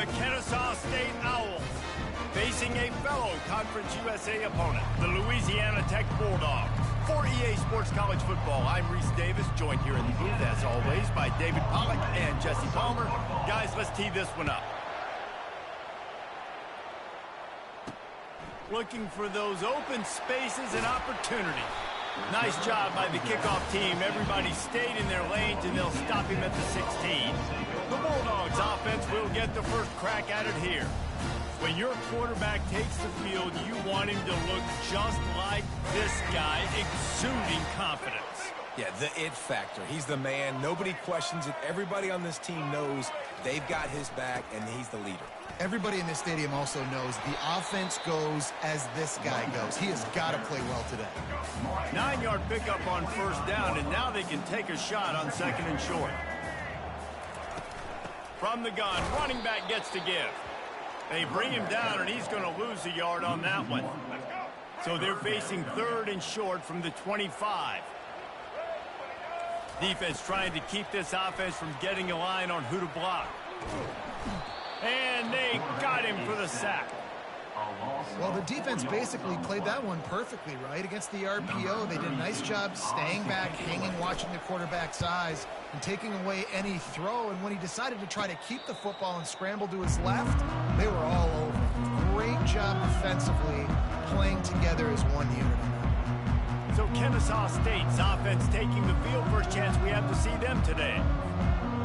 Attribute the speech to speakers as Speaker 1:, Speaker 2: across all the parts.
Speaker 1: the Kennesaw State Owls, facing a fellow Conference USA opponent, the Louisiana Tech Bulldogs. For EA Sports College Football, I'm Reese Davis, joined here in the booth, as always, by David Pollack and Jesse Palmer. Guys, let's tee this one up. Looking for those open spaces and opportunities. Nice job by the kickoff team. Everybody stayed in their lanes, and they'll stop him at the 16. The Bulldogs offense will get the first crack at it here. When your quarterback takes the field, you want him to look just like this guy, exuding confidence.
Speaker 2: Yeah, the it factor. He's the man. Nobody questions it. Everybody on this team knows they've got his back, and he's the leader.
Speaker 3: Everybody in this stadium also knows the offense goes as this guy goes. He has got to play well today.
Speaker 1: 9-yard pickup on first down, and now they can take a shot on second and short. From the gun, running back gets to give. They bring him down, and he's going to lose a yard on that one. So they're facing third and short from the 25. Defense trying to keep this offense from getting a line on who to block. And they got him for the sack.
Speaker 3: Well, the defense basically played that one perfectly, right? Against the RPO, they did a nice job staying back, hanging, watching the quarterback's eyes, and taking away any throw. And when he decided to try to keep the football and scramble to his left, they were all over. Great job defensively, playing together as one unit.
Speaker 1: So Kennesaw State's offense taking the field. First chance we have to see them today.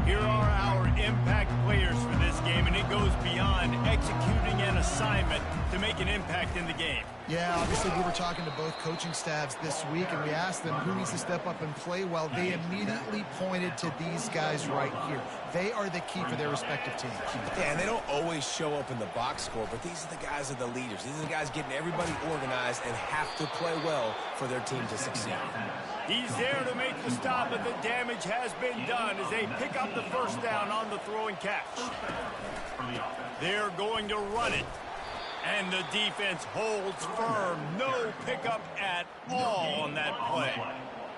Speaker 1: Here are our impact players for this game, and it goes beyond executing an assignment to make an impact in the game.
Speaker 3: Yeah, obviously we were talking to both coaching staffs this week, and we asked them who needs to step up and play well. They immediately pointed to these guys right here. They are the key for their respective teams.
Speaker 2: Yeah, and they don't always show up in the box score, but these are the guys that are the leaders. These are the guys getting everybody organized and have to play well for their team to succeed.
Speaker 1: He's there to make the stop, but the damage has been done as they pick up the first down on the throw and catch. They're going to run it. And the defense holds firm. No pickup at all on that play.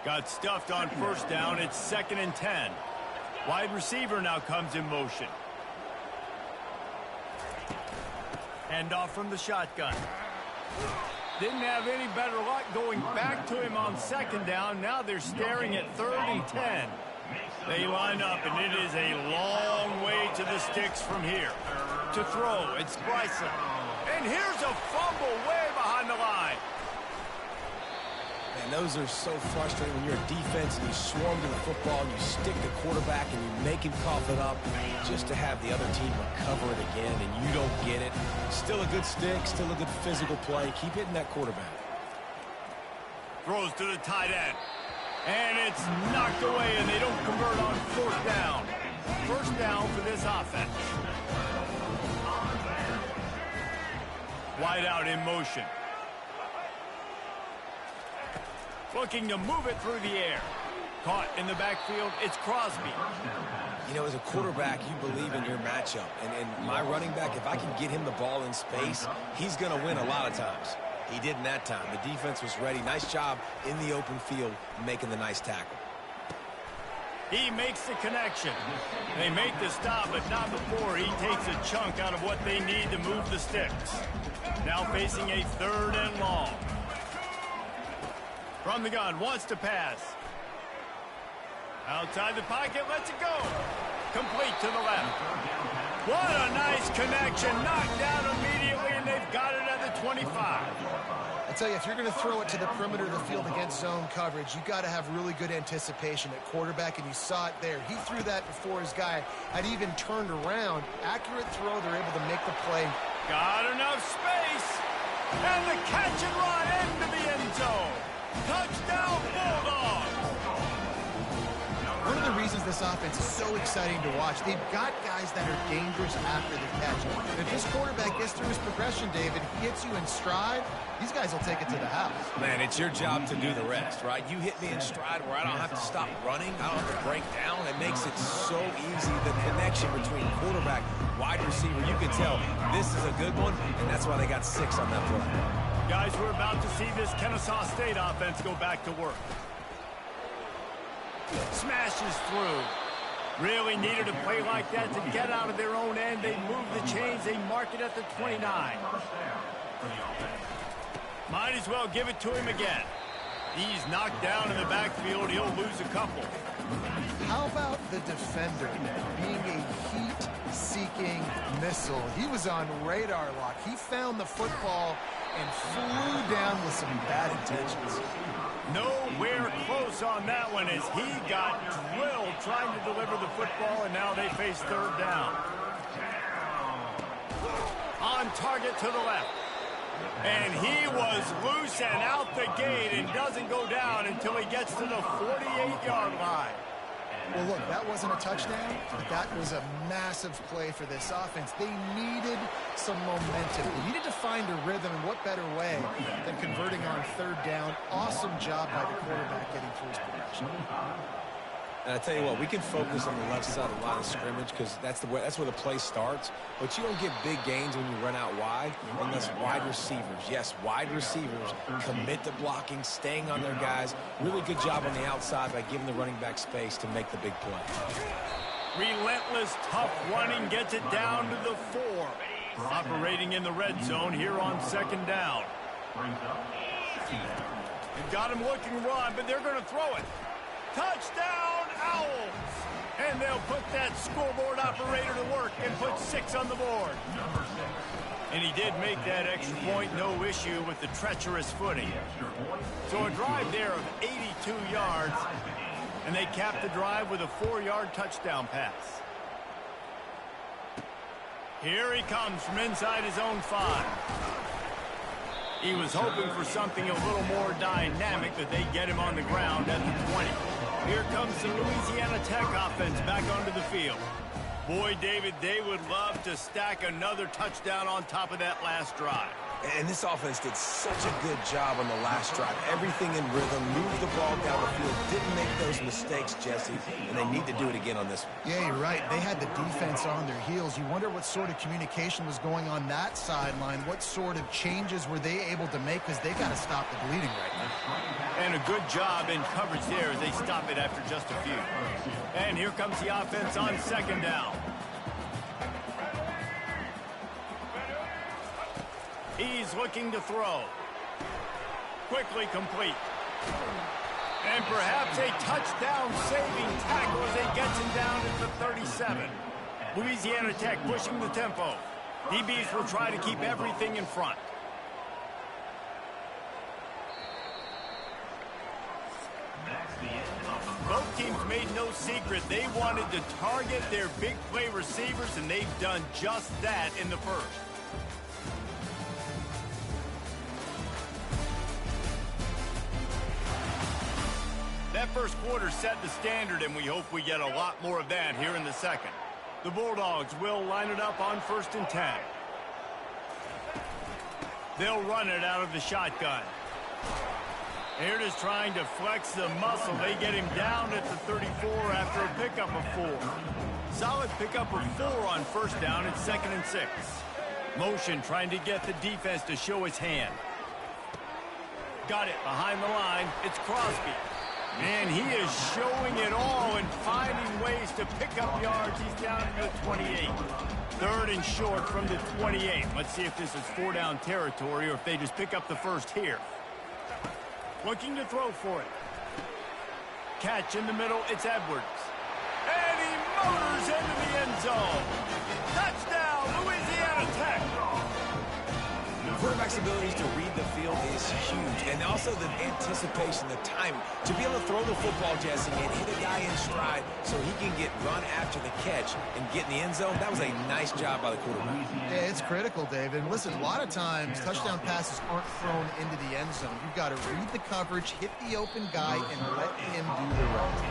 Speaker 1: Got stuffed on first down. It's 2nd and 10. Wide receiver now comes in motion. Handoff from the shotgun. Didn't have any better luck going back to him on 2nd down. Now they're staring at 3rd and 10. They line up, and it is a long way to the sticks from here. To throw, it's Bryson. And here's a fumble way behind the line.
Speaker 2: Man, those are so frustrating when you're a defense and you swarm to the football and you stick the quarterback and you make him cough it up just to have the other team recover it again and you don't get it. Still a good stick, still a good physical play. Keep hitting that quarterback.
Speaker 1: Throws to the tight end. And it's knocked away, and they don't convert on 4th down. First down for this offense. Wide out in motion. Looking to move it through the air. Caught in the backfield, it's Crosby.
Speaker 2: You know, as a quarterback, you believe in your matchup. And my running back, if I can get him the ball in space, he's going to win a lot of times. He didn't that time. The defense was ready. Nice job in the open field making the nice tackle.
Speaker 1: He makes the connection. They make the stop, but not before he takes a chunk out of what they need to move the sticks. Now facing a 3rd and long. From the gun, wants to pass. Outside the pocket, lets it go. Complete to the left. What a nice connection. Knocked down immediately, and they've got it at the 25.
Speaker 3: I tell you, if you're going to throw it to the perimeter of the field against zone coverage, you got to have really good anticipation at quarterback, and you saw it there. He threw that before his guy had even turned around. Accurate throw, they're able to make the play.
Speaker 1: Got enough space. And the catch and run into the end zone. Touchdown, Bulldogs.
Speaker 3: One of the reasons this offense is so exciting to watch, they've got guys that are dangerous after the catch. If this quarterback gets through his progression, David, hits you in stride, these guys will take it to the house.
Speaker 2: Man, it's your job to do the rest, right? You hit me in stride where I don't have to stop running. I don't have to break down. It makes it so easy. The connection between quarterback, wide receiver, you can tell this is a good one, and that's why they got 6 on that play.
Speaker 1: Guys, we're about to see this Kennesaw State offense go back to work. Smashes through. Really needed a play like that to get out of their own end. They move the chains. They mark it at the 29. Might as well give it to him again. He's knocked down in the backfield. He'll lose a couple.
Speaker 3: How about the defender being a heat-seeking missile? He was on radar lock. He found the football and flew down with some bad intentions.
Speaker 1: Nowhere close on that one as he got drilled trying to deliver the football, and now they face third down. On target to the left. And he was loose and out the gate and doesn't go down until he gets to the 48-yard line.
Speaker 3: Well, look, that wasn't a touchdown, but that was a massive play for this offense. They needed some momentum. They needed to find a rhythm, and what better way than converting on third down. Awesome job by the quarterback getting through his progression.
Speaker 2: And I tell you what, we can focus on the left side of the line of scrimmage because that's where the play starts. But you don't get big gains when you run out wide unless wide receivers, yes, wide receivers commit to blocking, staying on their guys. Really good job on the outside by giving the running back space to make the big play.
Speaker 1: Relentless, tough running gets it down to the 4. Operating in the red zone here on second down. They've got him looking run, but they're going to throw it. Touchdown, Owls! And they'll put that scoreboard operator to work and put 6 on the board. And he did make that extra point, no issue with the treacherous footing. So a drive there of 82 yards, and they cap the drive with a 4-yard touchdown pass. Here he comes from inside his own 5. He was hoping for something a little more dynamic, but they get him on the ground at the 20. Here comes the Louisiana Tech offense back onto the field. Boy, David, they would love to stack another touchdown on top of that last drive.
Speaker 2: And this offense did such a good job on the last drive. Everything in rhythm, moved the ball down the field, didn't make those mistakes, Jesse, and they need to do it again on this one.
Speaker 3: Yeah, you're right. They had the defense on their heels. You wonder what sort of communication was going on that sideline. What sort of changes were they able to make because they got to stop the bleeding right now.
Speaker 1: And a good job in coverage there as they stop it after just a few. And here comes the offense on second down. He's looking to throw. Quickly complete. And perhaps a touchdown-saving tackle as he gets him down at the 37. Louisiana Tech pushing the tempo. DBs will try to keep everything in front. Both teams made no secret they wanted to target their big play receivers, and they've done just that in the first. That first quarter set the standard, and we hope we get a lot more of that here in the second. The Bulldogs will line it up on 1st and 10. They'll run it out of the shotgun. Here it is trying to flex the muscle. They get him down at the 34 after a pickup of 4. Solid pickup of 4 on first down. It's 2nd and 6. Motion trying to get the defense to show his hand. Got it behind the line. It's Crosby. And he is showing it all and finding ways to pick up yards. He's down to the 28. 3rd and short from the 28. Let's see if this is 4-down territory or if they just pick up the first here. Looking to throw for it. Catch in the middle. It's Edwards. And he motors into the end zone. Touchdown, Louisiana Tech.
Speaker 2: The quarterback's abilities to read the field is huge. And also the anticipation, the timing. To be able to throw the football, Jesse, and hit a guy in stride so he can get run after the catch and get in the end zone, that was a nice job by the quarterback.
Speaker 3: Yeah, it's critical, David. And listen, a lot of times touchdown passes aren't thrown into the end zone. You've got to read the coverage, hit the open guy, and let him do the rest.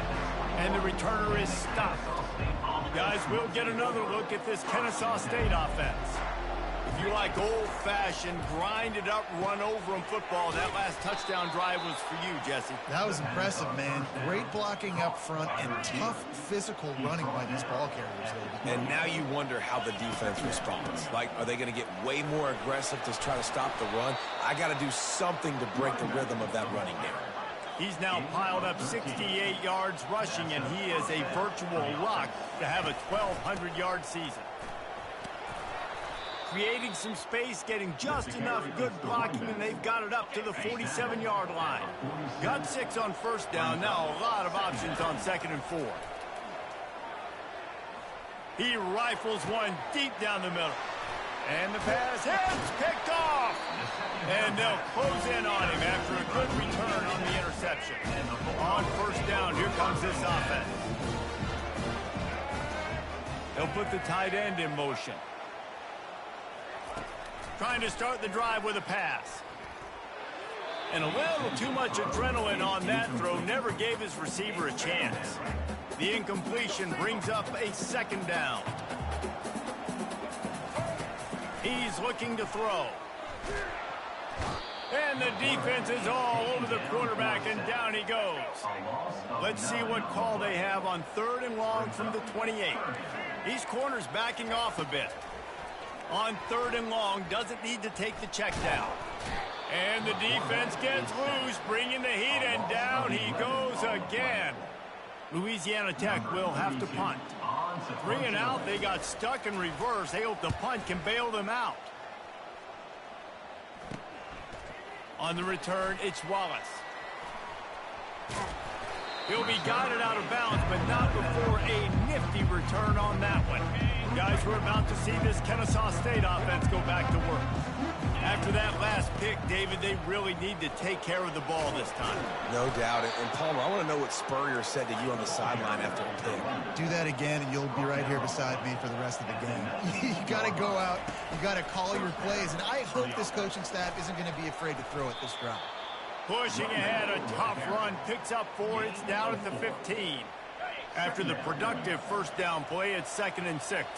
Speaker 1: And the returner is stopped. Guys, we'll get another look at this Kennesaw State offense. If you like old-fashioned, grinded-up, run-over-'em football, that last touchdown drive was for you, Jesse.
Speaker 3: That was impressive, man. Great blocking up front and tough physical running by these ball carriers, David.
Speaker 2: And now you wonder how the defense responds. Like, are they going to get way more aggressive to try to stop the run? I got to do something to break the rhythm of that running game.
Speaker 1: He's now piled up 68 yards rushing, and he is a virtual lock to have a 1,200-yard season. Creating some space, getting just enough good blocking, and they've got it up to the 47-yard line. Got 6 on first down. Now a lot of options on 2nd and 4. He rifles one deep down the middle. And the pass hits, picked off. And they'll close in on him after a good return on the interception. On first down, here comes this offense. They'll put the tight end in motion. Trying to start the drive with a pass. And a little too much adrenaline on that throw never gave his receiver a chance. The incompletion brings up a 2nd down. He's looking to throw. And the defense is all over the quarterback, and down he goes. Let's see what call they have on 3rd and long from the 28. These corners backing off a bit. On 3rd and long, doesn't need to take the check down. And the defense gets loose, bringing the heat, and down he goes again. Louisiana Tech will have to punt. 3 and out, they got stuck in reverse. They hope the punt can bail them out. On the return, it's Wallace. He'll be guided out of bounds, but not before a nifty return on that one. Guys, we're about to see this Kennesaw State offense go back to work. After that last pick, David, they really need to take care of the ball this time.
Speaker 2: No doubt. And Palmer, I want to know what Spurrier said to you on the sideline after a pick.
Speaker 3: Do that again, and you'll be right here beside me for the rest of the game. You got to go out. You got to call your plays. And I hope this coaching staff isn't going to be afraid to throw it this drive.
Speaker 1: Pushing ahead, a tough run, picks up 4, it's down at the 15. After the productive first down play, it's 2nd and 6.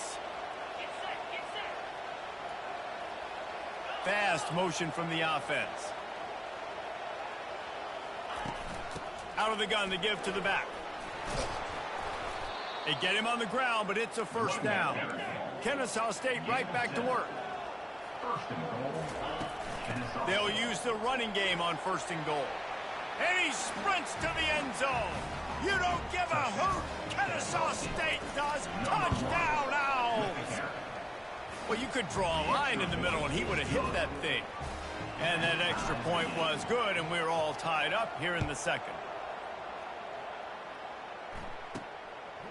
Speaker 1: Fast motion from the offense. Out of the gun to give to the back. They get him on the ground, but it's a first down. Kennesaw State right back to work. They'll use the running game on 1st and goal. And he sprints to the end zone. You don't give a hoot. Kennesaw State does. Touchdown, Owls. Well, you could draw a line in the middle, and he would have hit that thing. And that extra point was good, and we're all tied up here in the 2nd.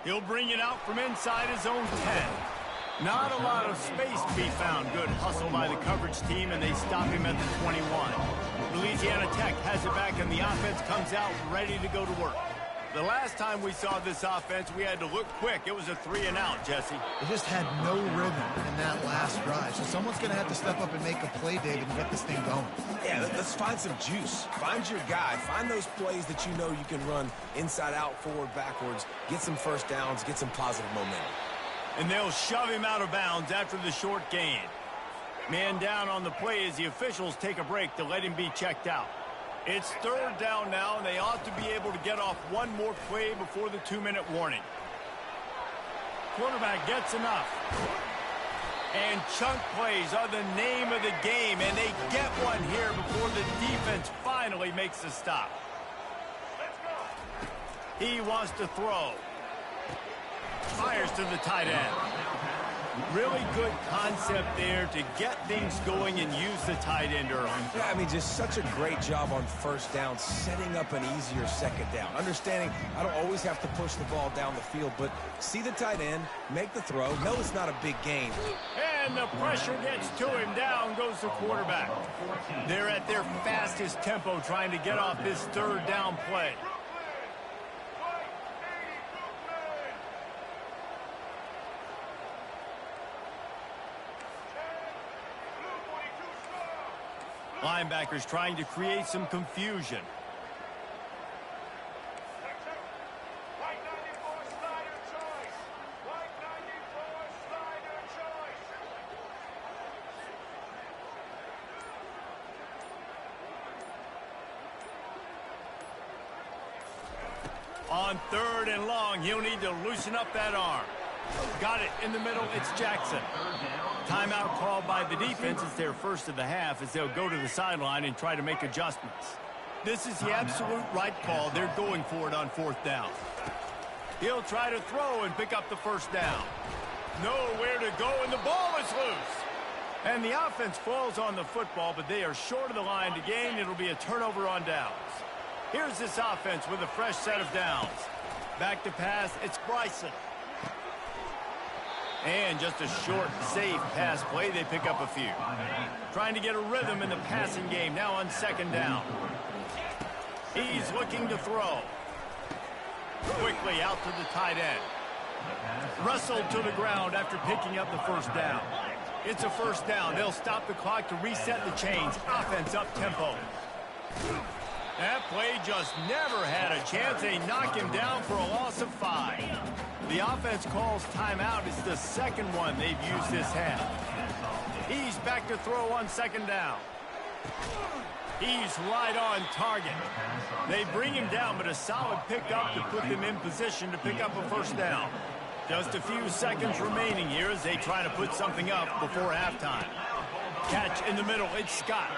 Speaker 1: He'll bring it out from inside his own 10. Not a lot of space to be found. Good hustle by the coverage team, and they stop him at the 21. Louisiana Tech has it back, and the offense comes out ready to go to work. The last time we saw this offense, we had to look quick. It was a 3 and out, Jesse.
Speaker 3: They just had no rhythm in that last drive. So someone's going to have to step up and make a play, David, and get this thing going.
Speaker 2: Yeah, let's find some juice. Find your guy. Find those plays that you know you can run inside out, forward, backwards. Get some first downs. Get some positive momentum.
Speaker 1: And they'll shove him out of bounds after the short gain. Man down on the play as the officials take a break to let him be checked out. It's 3rd down now, and they ought to be able to get off one more play before the 2-minute warning. Quarterback gets enough. And chunk plays are the name of the game, and they get one here before the defense finally makes a stop. He wants to throw. Fires to the tight end. Really good concept there to get things going and use the tight end early.
Speaker 2: Yeah, I mean, just such a great job on first down, setting up an easier 2nd down. Understanding I don't always have to push the ball down the field, but see the tight end, make the throw. No, it's not a big game.
Speaker 1: And the pressure gets to him. Down goes the quarterback. They're at their fastest tempo trying to get off this 3rd down play. Linebackers trying to create some confusion. On 3rd and long, he'll need to loosen up that arm. Got it in the middle. It's Jackson. Timeout called by the defense. It's their first of the half as they'll go to the sideline and try to make adjustments. This is the absolute right call. They're going for it on 4th down. He'll try to throw and pick up the first down. Nowhere to go, and the ball is loose. And the offense falls on the football, but they are short of the line to gain. It'll be a turnover on downs. Here's this offense with a fresh set of downs. Back to pass, it's Bryson. And just a short, safe pass play. They pick up a few. Trying to get a rhythm in the passing game now on 2nd down. He's looking to throw. Quickly out to the tight end. Wrestled to the ground after picking up the first down. It's a first down. They'll stop the clock to reset the chains. Offense up tempo. That play just never had a chance. They knock him down for a loss of 5. The offense calls timeout. It's the second one they've used this half. He's back to throw on 2nd down. He's right on target. They bring him down, but a solid pickup to put them in position to pick up a first down. Just a few seconds remaining here as they try to put something up before halftime. Catch in the middle. It's Scott.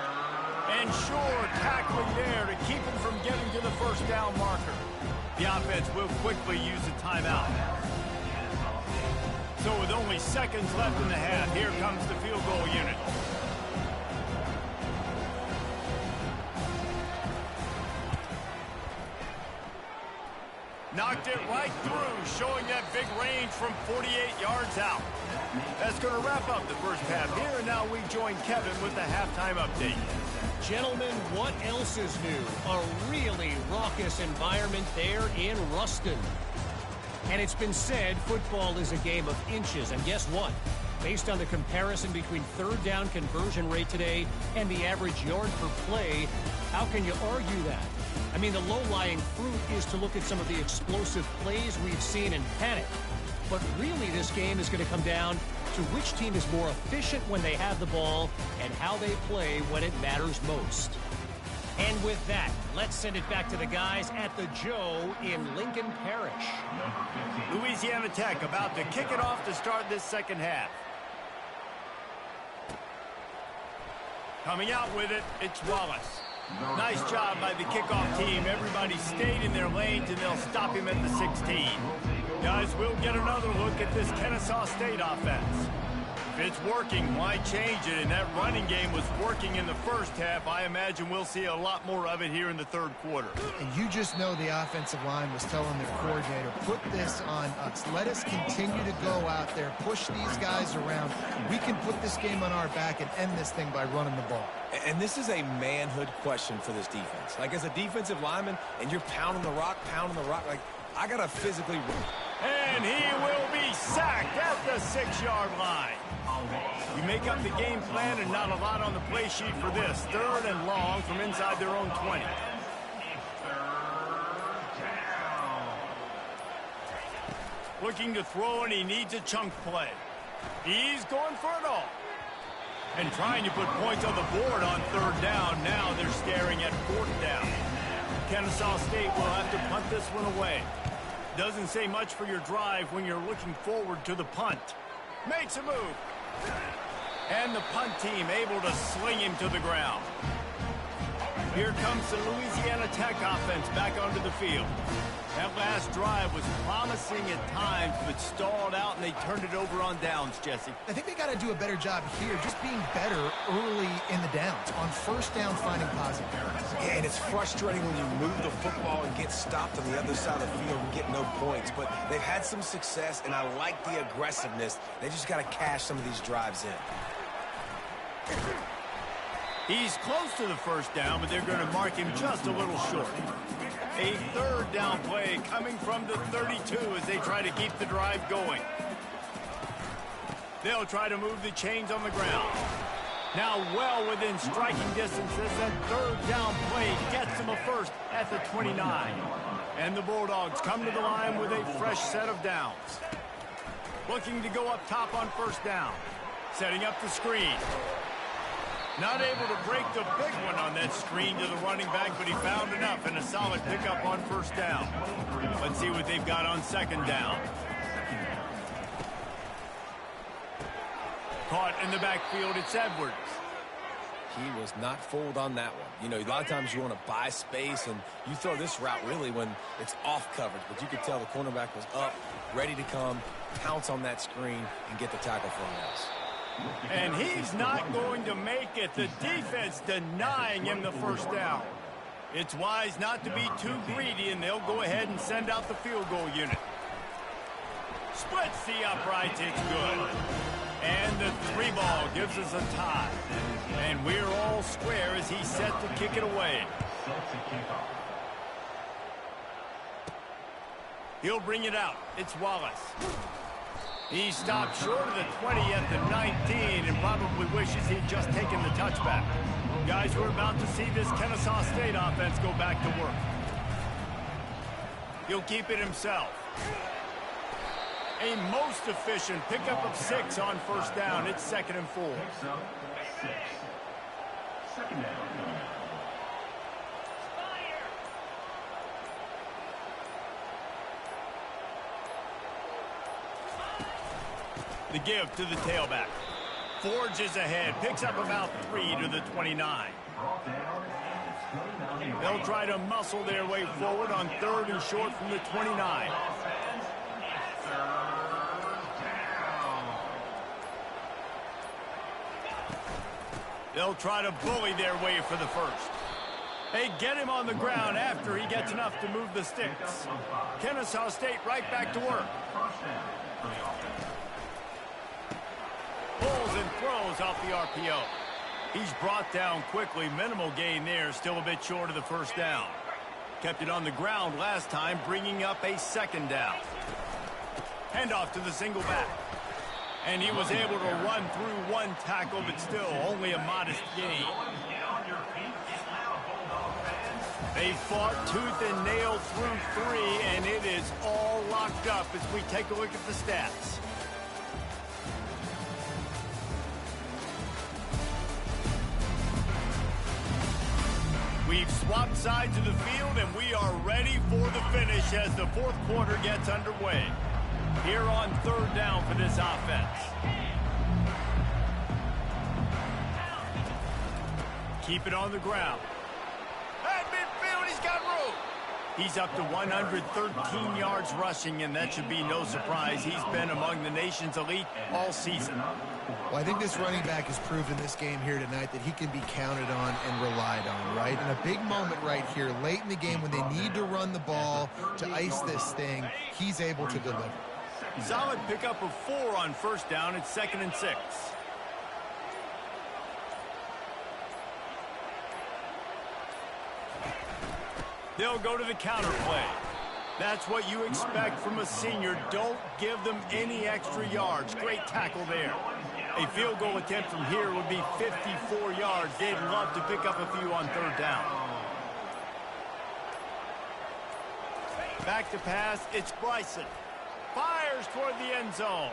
Speaker 1: And sure, tackling there to keep him from getting to the first down marker. The offense will quickly use a timeout. So with only seconds left in the half, here comes the field goal unit. Knocked it right through, showing that big range from 48 yards out. That's going to wrap up the first half here, and now we join Kevin with the halftime update.
Speaker 4: Gentlemen, what else is new? A really raucous environment there in Ruston. And it's been said football is a game of inches, and guess what? Based on the comparison between 3rd down conversion rate today and the average yard per play, how can you argue that? I mean, the low-lying fruit is to look at some of the explosive plays we've seen in panic. But really, this game is going to come down to which team is more efficient when they have the ball and how they play when it matters most. And with that, let's send it back to the guys at the Joe in Lincoln Parish.
Speaker 1: Louisiana Tech about to kick it off to start this second half. Coming out with it, it's Wallace. Nice job by the kickoff team. Everybody stayed in their lanes, and they'll stop him at the 16. Guys, we'll get another look at this Kennesaw State offense. If it's working, why change it? And that running game was working in the first half. I imagine we'll see a lot more of it here in the 3rd quarter.
Speaker 3: And you just know the offensive line was telling their coordinator, put this on us. Let us continue to go out there, push these guys around. We can put this game on our back and end this thing by running the ball.
Speaker 2: And this is a manhood question for this defense. Like, as a defensive lineman, and you're pounding the rock, like, I got to physically...
Speaker 1: And he will be sacked at the 6-yard line. You make up the game plan, and not a lot on the play sheet for this. 3rd and long from inside their own 20. Looking to throw, and he needs a chunk play. He's going for it all. And trying to put points on the board on 3rd down. Now they're staring at 4th down. Kennesaw State will have to punt this one away. Doesn't say much for your drive when you're looking forward to the punt. Makes a move. And the punt team able to sling him to the ground. Here comes the Louisiana Tech offense back onto the field. That last drive was promising at times, but stalled out, and they turned it over on downs, Jesse.
Speaker 3: I think they got to do a better job here, just being better early in the downs. On 1st down, finding positive areas.
Speaker 2: Yeah, and it's frustrating when you move the football and get stopped on the other side of the field and get no points. But they've had some success, and I like the aggressiveness. They just got to cash some of these drives in.
Speaker 1: He's close to the first down, but they're going to mark him just a little short. A 3rd down play coming from the 32 as they try to keep the drive going. They'll try to move the chains on the ground. Now well within striking distance as that 3rd down play gets them a first at the 29. And the Bulldogs come to the line with a fresh set of downs. Looking to go up top on 1st down. Setting up the screen. Not able to break the big one on that screen to the running back, but he found enough and a solid pickup on 1st down. Let's see what they've got on 2nd down. Caught in the backfield, it's Edwards.
Speaker 2: He was not fooled on that one. You know, a lot of times you want to buy space, and you throw this route really when it's off coverage. But you could tell the cornerback was up, ready to come, pounce on that screen, and get the tackle for a loss.
Speaker 1: And he's not going to make it. The defense denying him the first down. It's wise not to be too greedy, and they'll go ahead and send out the field goal unit. Splits the uprights. It's good. And the 3-ball gives us a tie. And we're all square as he's set to kick it away. He'll bring it out. It's Wallace. He stopped short of the 20 at the 19 and probably wishes he'd just taken the touchback. Guys, we're about to see this Kennesaw State offense go back to work. He'll keep it himself. A most efficient pickup of 6 on first down. It's 2nd and 4. The give to the tailback. Forges ahead. Picks up about 3 to the 29. They'll try to muscle their way forward on 3rd and short from the 29. They'll try to bully their way for the first. They get him on the ground after he gets enough to move the sticks. Kennesaw State right back to work. Pulls and throws off the RPO. He's brought down quickly. Minimal gain there. Still a bit short of the first down. Kept it on the ground last time, bringing up a 2nd down. Handoff to the single back. And he was able to run through 1 tackle, but still only a modest gain. They fought tooth and nail through 3, and it is all locked up as we take a look at the stats. We've swapped sides of the field, and we are ready for the finish as the 4th quarter gets underway. Here on 3rd down for this offense. Keep it on the ground. At midfield, he's got room. He's up to 113 yards rushing, and that should be no surprise. He's been among the nation's elite all season.
Speaker 3: Well, I think this running back has proved in this game here tonight that he can be counted on and relied on, right? In a big moment right here, late in the game when they need to run the ball to ice this thing, he's able to deliver.
Speaker 1: Solid pickup of 4 on first down. It's 2nd and 6. They'll go to the counter play. That's what you expect from a senior. Don't give them any extra yards. Great tackle there. A field goal attempt from here would be 54 yards. They'd love to pick up a few on 3rd down. Back to pass. It's Bryson. Fires toward the end zone.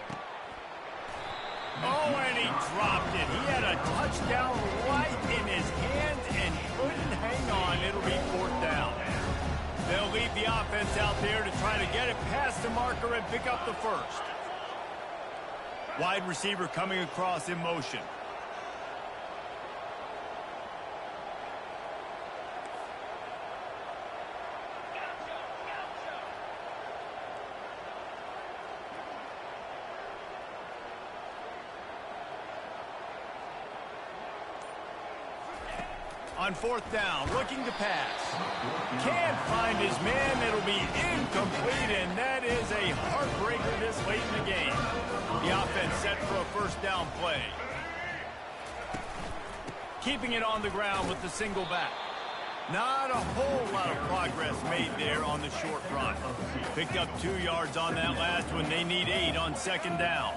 Speaker 1: Oh, and he dropped it. He had a touchdown right in his hands and couldn't hang on. It'll be 4th down. They'll leave the offense out there to try to get it past the marker and pick up the first. Wide receiver coming across in motion. On 4th down, looking to pass. Can't find his man. It'll be incomplete, and that is a heartbreaker this late in the game. The offense set for a first down play. Keeping it on the ground with the single back. Not a whole lot of progress made there on the short run. Picked up 2 yards on that last one. They need 8 on 2nd down.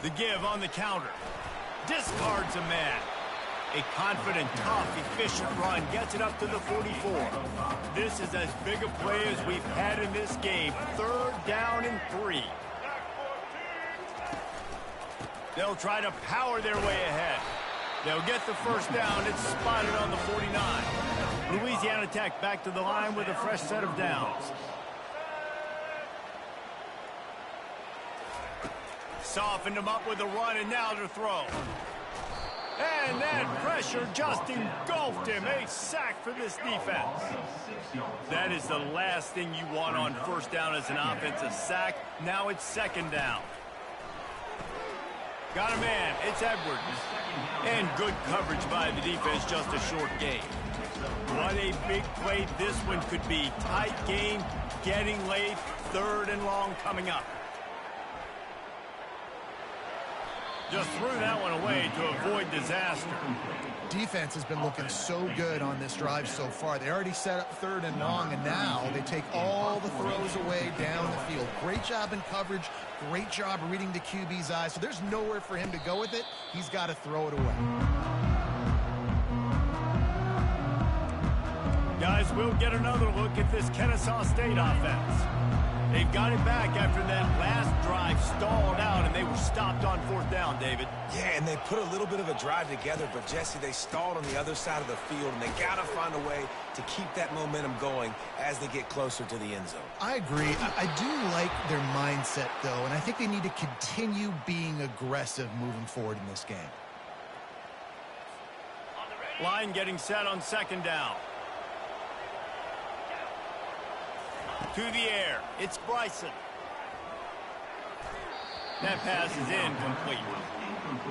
Speaker 1: The give on the counter. Discards a man. A confident, tough, efficient run gets it up to the 44. This is as big a play as we've had in this game. 3rd down and 3. They'll try to power their way ahead. They'll get the first down. It's spotted on the 49. Louisiana Tech back to the line with a fresh set of downs. Softened him up with a run, and now to throw. And that pressure just engulfed him. A sack for this defense. That is the last thing you want on first down as an offensive sack. Now it's second down. Got a man. It's Edwards. And good coverage by the defense, just a short gain. What a big play this one could be. Tight game, getting late, third and long coming up. Just threw that one away to avoid disaster.
Speaker 3: Defense has been looking so good on this drive so far. They already set up third and long, and now they take all the throws away down the field. Great job in coverage. Great job reading the QB's eyes. So there's nowhere for him to go with it. He's got to throw it away.
Speaker 1: Guys, we'll get another look at this Kennesaw State offense. They've got it back after that last drive stalled out, and they were stopped on fourth down, David.
Speaker 2: Yeah, and they put a little bit of a drive together, but, Jesse, they stalled on the other side of the field, and they got to find a way to keep that momentum going as they get closer to the end zone.
Speaker 3: I agree. I do like their mindset, though, and I think they need to continue being aggressive moving forward in this game.
Speaker 1: Line getting set on second down. To the air. It's Bryson. That pass is incomplete.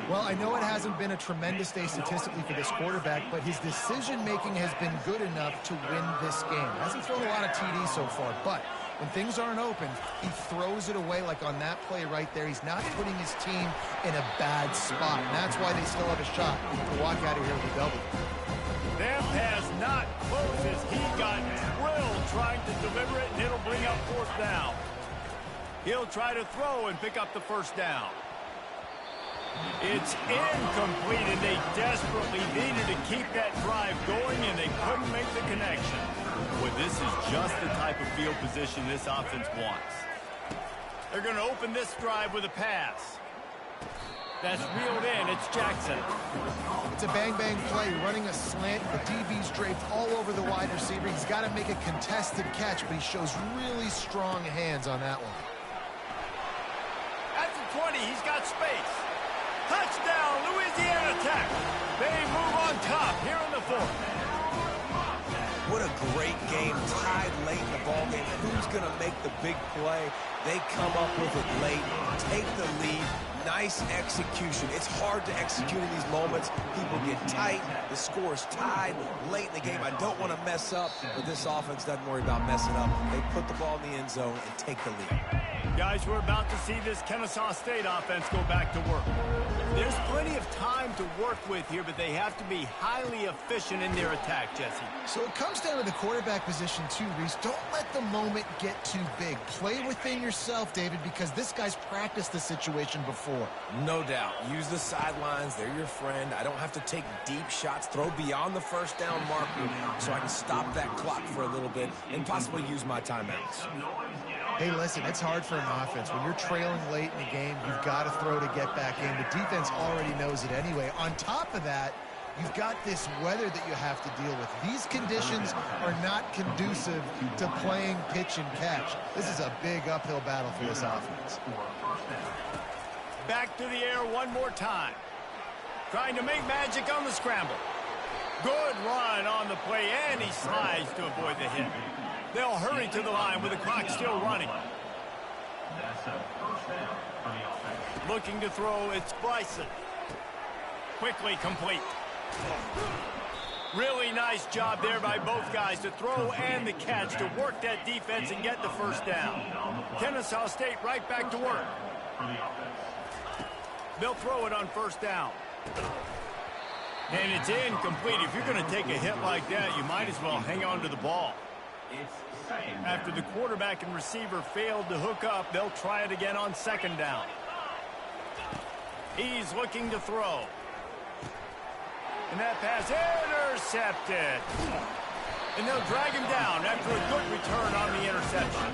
Speaker 3: Well, I know it hasn't been a tremendous day statistically for this quarterback, but his decision-making has been good enough to win this game. Hasn't thrown a lot of TDs so far, but when things aren't open, he throws it away like on that play right there. He's not putting his team in a bad spot, and that's why they still have a shot to walk out of here with a W.
Speaker 1: That pass not closes. He got drilled trying to deliver it, and it'll bring up fourth down. He'll try to throw and pick up the first down. It's incomplete, and they desperately needed to keep that drive going, and they couldn't make the connection. Well, this is just the type of field position this offense wants. They're going to open this drive with a pass. That's reeled in. It's Jackson.
Speaker 3: It's a bang-bang play, running a slant. The DB's draped all over the wide receiver. He's got to make a contested catch, but he shows really strong hands on that one.
Speaker 1: At the 20, he's got space. Touchdown, Louisiana Tech. They move on top here in the fourth.
Speaker 2: What a great game, tied late in the ballgame. Who's going to make the big play? They come up with it late, take the lead. Nice execution. It's hard to execute in these moments. People get tight. The score is tied late in the game. I don't want to mess up, but this offense doesn't worry about messing up. They put the ball in the end zone and take the lead.
Speaker 1: Guys, we're about to see this Kennesaw State offense go back to work. There's plenty of time to work with here, but they have to be highly efficient in their attack, Jesse.
Speaker 3: So it comes down to the quarterback position too, Reese. Don't let the moment get too big. Play within yourself, David, because this guy's practiced the situation before.
Speaker 2: No doubt. Use the sidelines. They're your friend. I don't have to take deep shots. Throw beyond the first down marker so I can stop that clock for a little bit and possibly use my timeouts.
Speaker 3: Hey, listen, it's hard for an offense. When you're trailing late in the game, you've got to throw to get back in. The defense already knows it anyway. On top of that, you've got this weather that you have to deal with. These conditions are not conducive to playing pitch and catch. This is a big uphill battle for this offense.
Speaker 1: Back to the air one more time. Trying to make magic on the scramble. Good run on the play, and he slides to avoid the hit. They'll hurry to the line with the clock still running. Looking to throw, it's Bryson. Quickly complete. Really nice job there by both guys to throw and the catch to work that defense and get the first down. Kennesaw State right back to work. They'll throw it on first down. And it's incomplete. If you're going to take a hit like that, you might as well hang on to the ball. After the quarterback and receiver failed to hook up, they'll try it again on second down. He's looking to throw. And that pass intercepted. And they'll drag him down after a good return on the interception.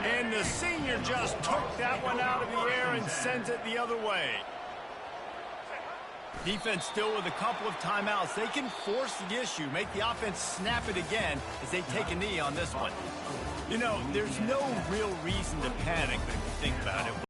Speaker 1: And the senior just took that one out of the air and sends it the other way. Defense still with a couple of timeouts. They can force the issue, make the offense snap it again as they take a knee on this one. You know, there's no real reason to panic when you think about it.